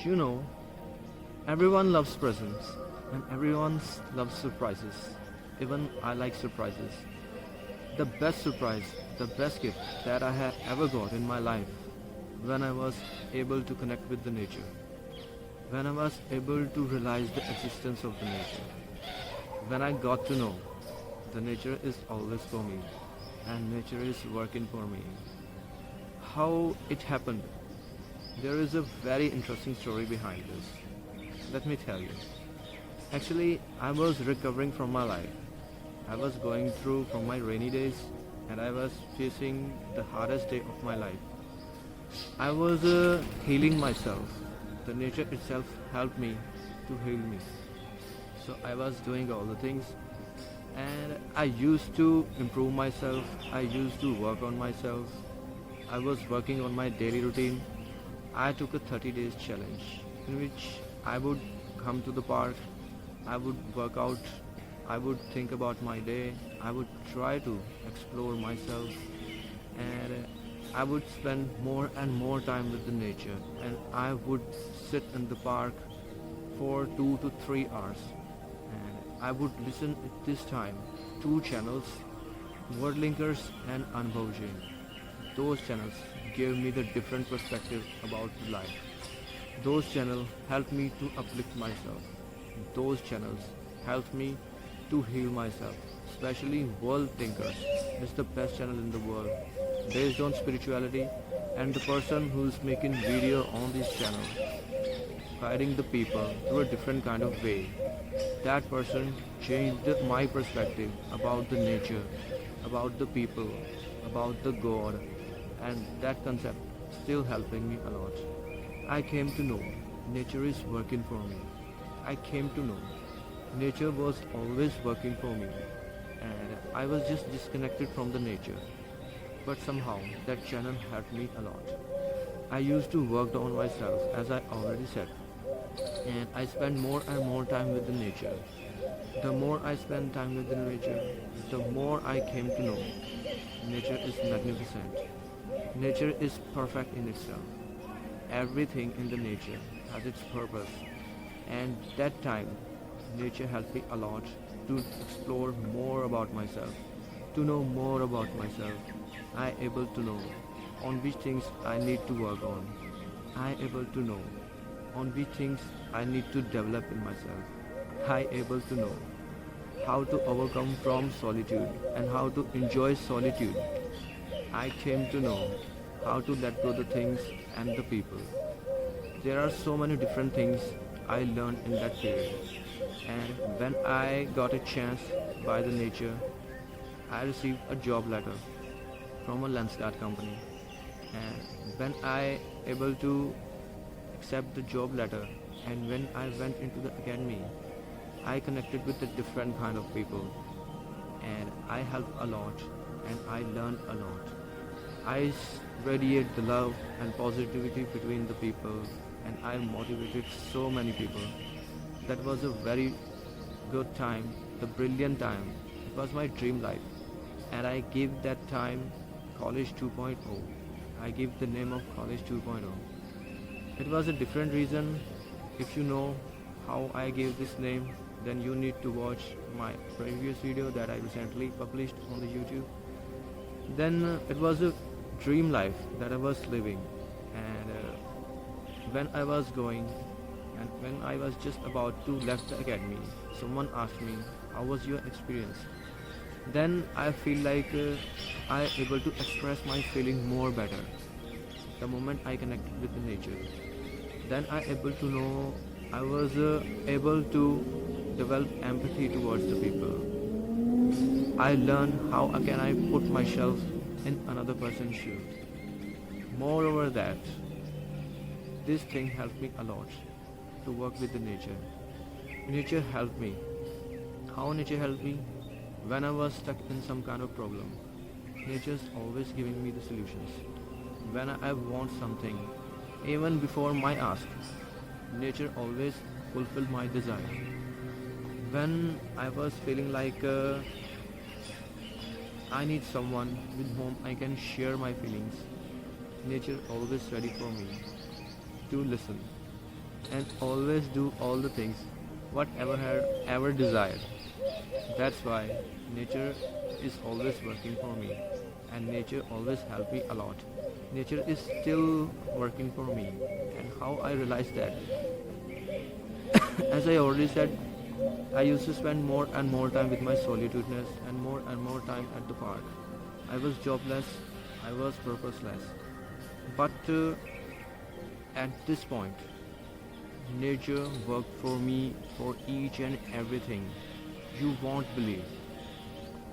You know, everyone loves presents and everyone loves surprises. Even I like surprises. The best surprise, the best gift that I have ever got in my life when I was able to connect with the nature, when I was able to realize the existence of the nature, when I got to know the nature is always for me and nature is working for me. How it happened? There is a very interesting story behind this. Let me tell you. Actually, I was recovering from my life. I was going through from my rainy days and I was facing the hardest day of my life. I was healing myself. The nature itself helped me to heal me. So I was doing all the things and I used to improve myself. I used to work on myself. I was working on my daily routine. I took a 30 days challenge in which I would come to the park, I would work out, I would think about my day, I would try to explore myself, and I would spend more and more time with the nature, and I would sit in the park for 2 to 3 hours, and I would listen at this time two channels, Word Linkers and Anbhauji. Those channels gave me the different perspective about life. Those channels helped me to uplift myself. Those channels helped me to heal myself. Especially World Thinkers is the best channel in the world based on spirituality, and the person who is making video on this channel guiding the people through a different kind of way. That person changed my perspective about the nature, about the people, about the God, and that concept still helping me a lot. I came to know nature is working for me. I came to know nature was always working for me, and I was just disconnected from the nature. But somehow that channel helped me a lot. I used to work on myself as I already said, and I spend more and more time with the nature. The more I spend time with the nature, the more I came to know nature is magnificent. Nature is perfect in itself. Everything in the nature has its purpose, and that time nature helped me a lot to explore more about myself, to know more about myself. I able to know on which things I need to work on. I able to know on which things I need to develop in myself. I able to know how to overcome from solitude and how to enjoy solitude. I came to know how to let go the things and the people. There are so many different things I learned in that period. And when I got a chance by the nature, I received a job letter from a Lenscard company. And when I able to accept the job letter and when I went into the academy, I connected with a different kind of people and I helped a lot and I learned a lot. I radiate the love and positivity between the people and I motivated so many people. That was a very good time, the brilliant time. It was my dream life and I gave that time College 2.0. I gave the name of College 2.0. It was a different reason. If you know how I gave this name, then you need to watch my previous video that I recently published on the YouTube. Then it was a dream life that I was living, and when I was going and when I was just about to left the academy, someone asked me, how was your experience? Then I feel like I able to express my feeling more better the moment I connected with the nature. Then I able to know I was able to develop empathy towards the people. I learned how can I put myself in another person's shoes. Moreover that, this thing helped me a lot to work with the nature. Nature helped me. How nature helped me? When I was stuck in some kind of problem, nature's always giving me the solutions. When I want something, even before my ask, nature always fulfilled my desire. When I was feeling like I need someone with whom I can share my feelings, nature always ready for me to listen. and always do all the things whatever had ever desired. That's why nature is always working for me, and nature always helped me a lot. Nature is still working for me, and how I realized that, as I already said, I used to spend more and more time with my solitudeness and more time at the park. I was jobless, I was purposeless. But at this point, nature worked for me for each and everything. You won't believe.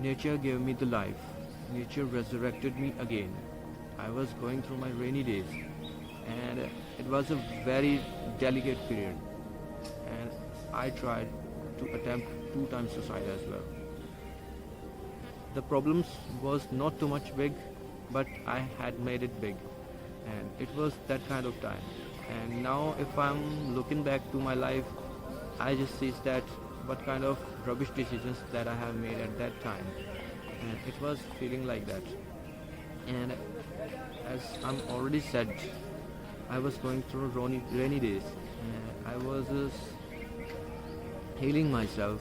Nature gave me the life. Nature resurrected me again. I was going through my rainy days, and it was a very delicate period. And I tried to attempt 2 times suicide as well. The problems was not too much big, but I had made it big, and it was that kind of time. And now, if I'm looking back to my life, I just see that what kind of rubbish decisions that I have made at that time, and it was feeling like that. And as I'm already said, I was going through rainy days. I was healing myself.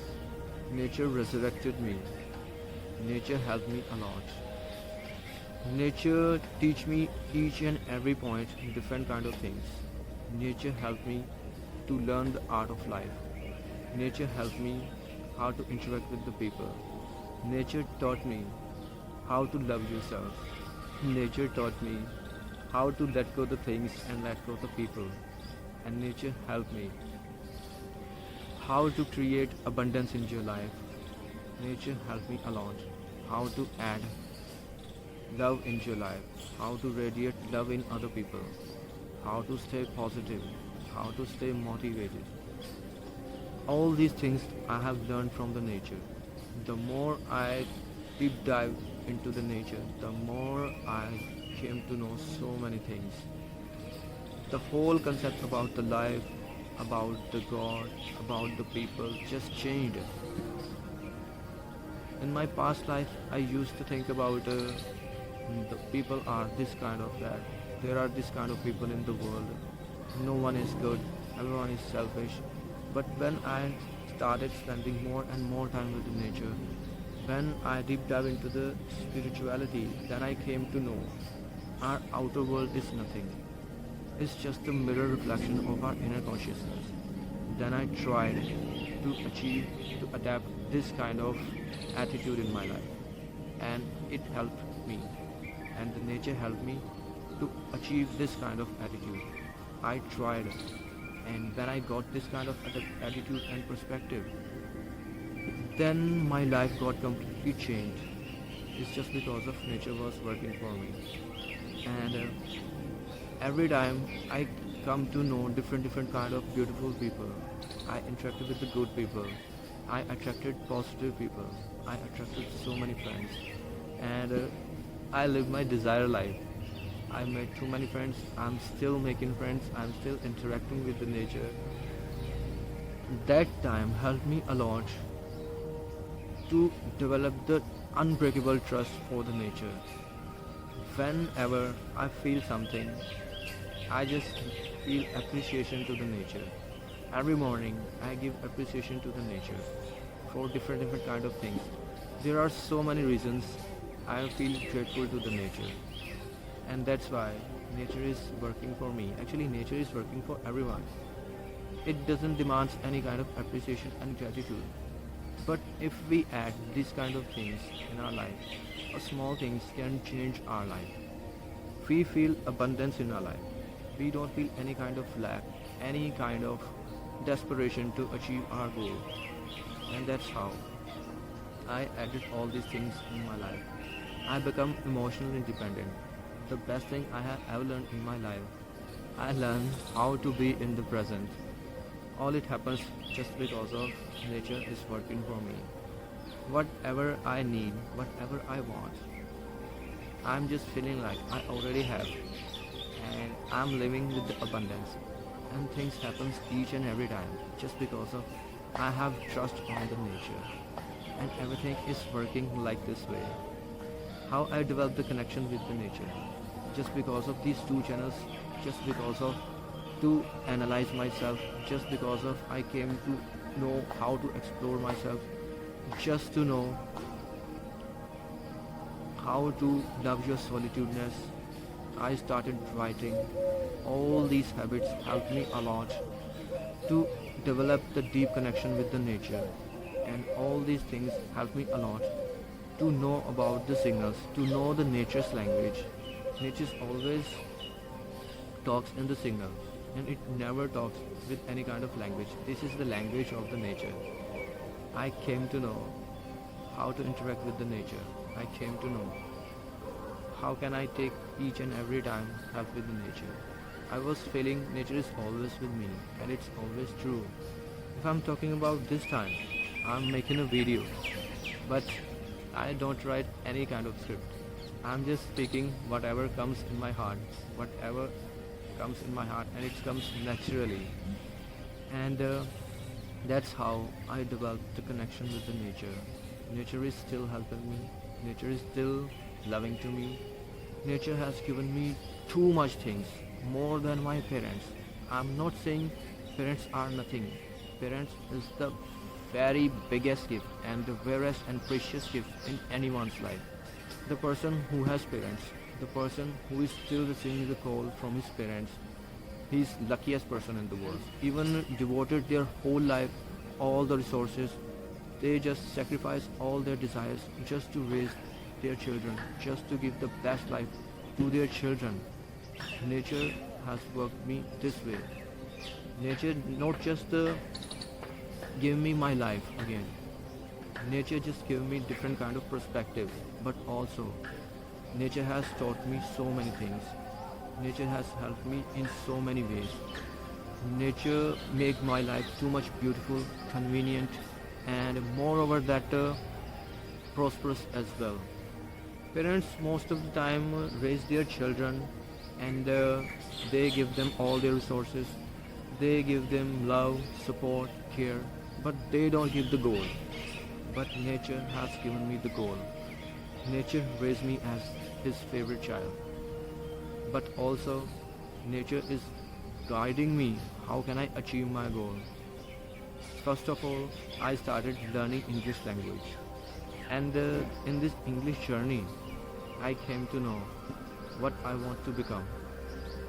Nature resurrected me. Nature helped me a lot. Nature teach me each and every point different kind of things. Nature helped me to learn the art of life. Nature helped me how to interact with the people. Nature taught me how to love yourself. Nature taught me how to let go the things and let go the people. And nature helped me how to create abundance in your life. Nature helped me a lot. How to add love in your life. How to radiate love in other people. How to stay positive. How to stay motivated. All these things I have learned from the nature. The more I deep dive into the nature, the more I came to know so many things. The whole concept about the life, about the God, about the people just changed. In my past life, I used to think about the people are this kind of that. There are this kind of people in the world. No one is good. Everyone is selfish. But when I started spending more and more time with the nature, when I deep dive into the spirituality, then I came to know our outer world is nothing. It's just a mirror reflection of our inner consciousness. Then I tried to achieve, to adapt this kind of attitude in my life. And it helped me. And the nature helped me to achieve this kind of attitude. I tried, and when I got this kind of attitude and perspective, then my life got completely changed. It's just because of nature was working for me. And every time I come to know different kind of beautiful people, I interacted with the good people, I attracted positive people, I attracted so many friends, and I lived my desired life. I made too many friends. I'm still making friends. I'm still interacting with the nature. That time helped me a lot to develop the unbreakable trust for the nature. Whenever I feel something, I just feel appreciation to the nature. Every morning, I give appreciation to the nature for different kind of things. There are so many reasons I feel grateful to the nature. And that's why nature is working for me. Actually, nature is working for everyone. It doesn't demand any kind of appreciation and gratitude. But if we add these kind of things in our life, small things can change our life. We feel abundance in our life. We don't feel any kind of lack, any kind of desperation to achieve our goal. And that's how I added all these things in my life. I become emotionally independent. The best thing I have ever learned in my life. I learned how to be in the present. All it happens just because of nature is working for me. Whatever I need, whatever I want, I'm just feeling like I already have. And I'm living with the abundance. And things happens each and every time just because of I have trust on the nature. And everything is working like this way. How I developed the connection with the nature. Just because of these two channels, just because of to analyze myself, just because of I came to know how to explore myself, just to know how to love your solitudeness. I started writing. All these habits helped me a lot to develop the deep connection with the nature. And all these things helped me a lot to know about the signals, to know the nature's language. Nature always talks in the signal and it never talks with any kind of language. This is the language of the nature. I came to know how to interact with the nature. I came to know how can I take each and every time help with the nature. I was feeling nature is always with me and it's always true. If I'm talking about this time, I'm making a video, but I don't write any kind of script. I'm just speaking whatever comes in my heart, whatever comes in my heart, and it comes naturally. And that's how I developed the connection with the nature. Nature is still helping me. Nature is still loving to me. Nature has given me too much things, more than my parents. I'm not saying parents are nothing. Parents is the very biggest gift and the rarest and precious gift in anyone's life. The person who has parents, the person who is still receiving the call from his parents, he's luckiest person in the world. Even devoted their whole life, all the resources, they just sacrifice all their desires just to raise their children, just to give the best life to their children. Nature has worked me this way. Nature not just give me my life again. Nature just gave me different kind of perspective, but also nature has taught me so many things. Nature has helped me in so many ways. Nature make my life too much beautiful, convenient, and moreover that prosperous as well. Parents most of the time raise their children and they give them all their resources. They give them love, support, care, but they don't give the goal. But nature has given me the goal. Nature raised me as his favorite child. But also, nature is guiding me how can I achieve my goal. First of all, I started learning English language. And in this English journey, I came to know what I want to become.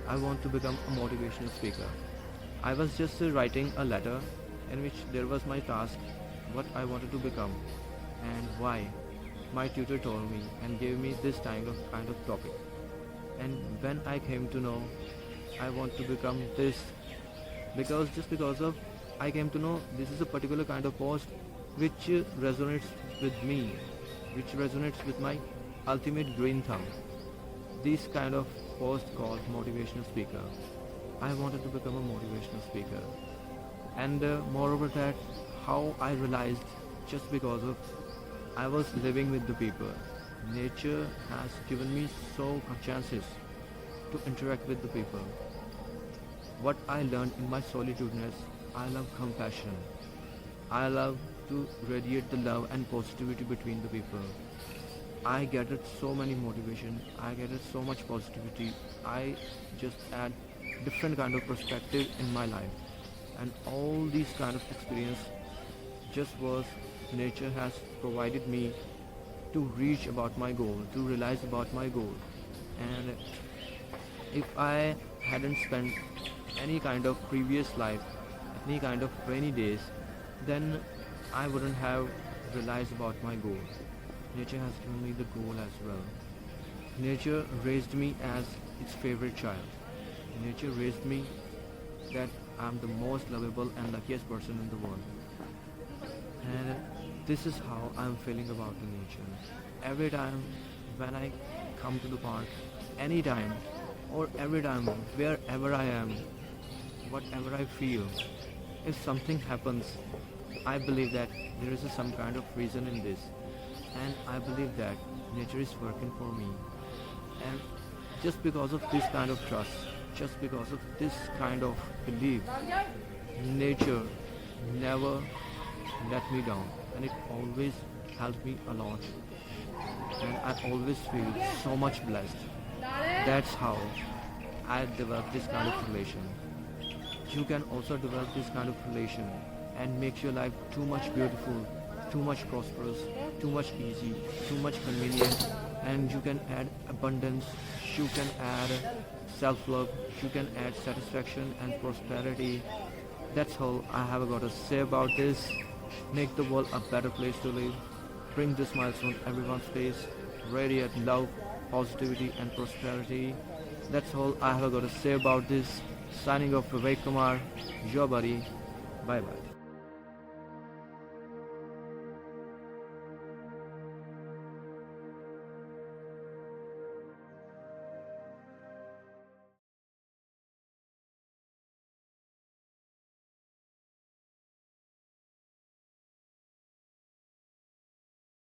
I want to become a motivational speaker. I was just writing a letter in which there was my task, what I wanted to become and why. My tutor told me and gave me this kind of topic. And when I came to know I want to become this, because of I came to know this is a particular kind of post which resonates with me, which resonates with my ultimate green thumb. This kind of post called motivational speaker. I wanted to become a motivational speaker. And moreover that, how I realized, just because of I was living with the people. Nature has given me so much chances to interact with the people. What I learned in my solitudeness, I love compassion. I love to radiate the love and positivity between the people. I gathered so many motivation. I gathered so much positivity. I just had different kind of perspective in my life. And all these kind of experience just was nature has provided me to reach about my goal, to realize about my goal. And if I hadn't spent any kind of previous life, any kind of rainy days, then I wouldn't have realized about my goal. Nature has given me the goal as well. Nature raised me as its favorite child. Nature raised me that I'm the most lovable and luckiest person in the world. And this is how I'm feeling about the nature. Every time when I come to the park, anytime or every time, wherever I am, whatever I feel, if something happens, I believe that there is some kind of reason in this. And I believe that nature is working for me. And just because of this kind of trust, just because of this kind of belief, nature never let me down, and it always helped me a lot, and I always feel so much blessed. That's how I developed this kind of relation. you can also develop this kind of relation and makes your life too much beautiful, too much prosperous, too much easy, too much convenient, and you can add abundance, you can add self-love, you can add satisfaction and prosperity. That's all I have got to say about this. Make the world a better place to live. Bring this milestone on everyone's face. Radiate love, positivity and prosperity. That's all I have got to say about this. Signing off Vivek Kumar, your buddy. Bye bye.